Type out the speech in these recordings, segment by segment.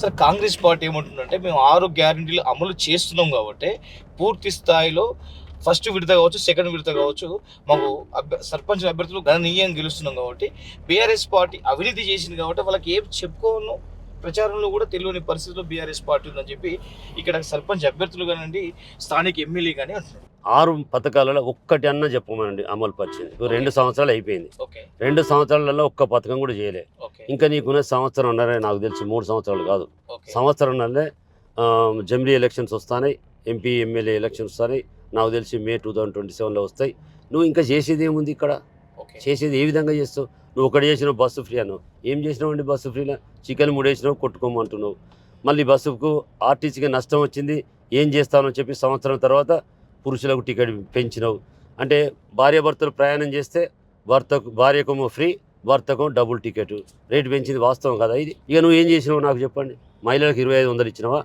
సరే కాంగ్రెస్ పార్టీ ఏమంటుందంటే మేము 6 గ్యారంటీలు అమలు చేస్తున్నాం కాబట్టి పూర్తి స్థాయిలో ఫస్ట్ విడత కావచ్చు, సెకండ్ విడత కావచ్చు, మాకు సర్పంచ్ అభ్యర్థులు గణనీయంగా గెలుస్తున్నాం కాబట్టి బీఆర్ఎస్ పార్టీ అవినీతి చేసింది కాబట్టి వాళ్ళకి ఏం చెప్పుకోను ప్రచారంలో కూడా తెలియని పరిస్థితిలో బీఆర్ఎస్ పార్టీ ఉందని చెప్పి ఇక్కడ సర్పంచ్ అభ్యర్థులు కానివ్వండి, స్థానిక ఎమ్మెల్యే కానీ అంటున్నారు. 6 పథకాలలో ఒక్కటి అన్న చెప్పమనండి అమలు పరిచింది. 2 సంవత్సరాలు అయిపోయింది. ఓకే 2 సంవత్సరాలలో ఒక్క పథకం కూడా చేయలే. ఓకే ఇంకా నీకున్న సంవత్సరంన్నరే నాకు తెలిసి 3 సంవత్సరాలు కాదు. ఓకే సంవత్సరంన్నరే జమిలీ ఎలక్షన్స్ వస్తాయి, ఎంపీ ఎమ్మెల్యే ఎలక్షన్స్ వస్తాయి. నాకు తెలిసి మే 2027లో వస్తాయి. నువ్వు ఇంకా చేసేది ఏముంది ఇక్కడ? ఓకే చేసేది ఏ విధంగా చేస్తావు? నువ్వు ఒకటి చేసినావు బస్సు ఫ్రీ అన్నావు. ఏం చేసినావు అండి బస్సు ఫ్రీలో? చికెన్ 3 వేసినావు, కొట్టుకోమంటున్నావు. మళ్ళీ బస్సుకు ఆర్టీసీకి నష్టం వచ్చింది, ఏం చేస్తానని చెప్పి సంవత్సరం తర్వాత పురుషులకు టికెట్ పెంచినావు. అంటే భార్యాభర్తలు ప్రయాణం చేస్తే భార్యకు ఫ్రీ, భర్తకు డబుల్ టికెట్ రేటు పెంచింది వాస్తవం కదా ఇది? ఇక నువ్వు ఏం చేసినావు నాకు చెప్పండి. మహిళలకు 2500 ఇచ్చినావా?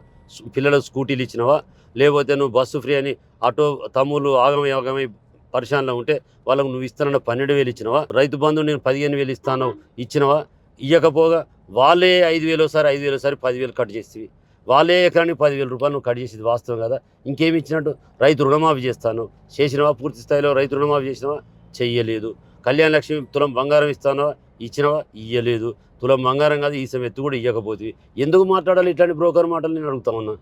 పిల్లలకు స్కూటీలు ఇచ్చినావా? లేకపోతే నువ్వు బస్సు ఫ్రీ అని ఆటో తమ్ముళ్ళు ఆగమై పరిశానలో ఉంటే వాళ్ళకు నువ్వు ఇస్తానన్న 12,000 ఇచ్చినావా? రైతు బంధు నేను 15,000 ఇస్తాను ఇచ్చినావా? ఇవ్వకపోగా వాళ్ళే 5,000 ఒకసారి 10,000 కట్ చేసేవి. వాళ్ళే ఎకరానికి 10,000 రూపాయలు నువ్వు కట్ చేసేది వాస్తవం కదా? ఇంకేమి ఇచ్చినట్టు? రైతు రుణమాఫీ చేస్తాను చేసినవా? పూర్తి స్థాయిలో రైతు రుణమాఫీ చేసినవా? చెయ్యలేదు. కళ్యాణ లక్ష్మి తులం బంగారం ఇస్తానవా? ఇచ్చినవా? ఇయ్యలేదు. తులం బంగారం కాదు ఈ సమయం ఎత్తు కూడా ఇవ్వకపోతే ఎందుకు మాట్లాడాలి ఇట్లాంటి బ్రోకర్ మాటలు? నేను అడుగుతా ఉన్నా.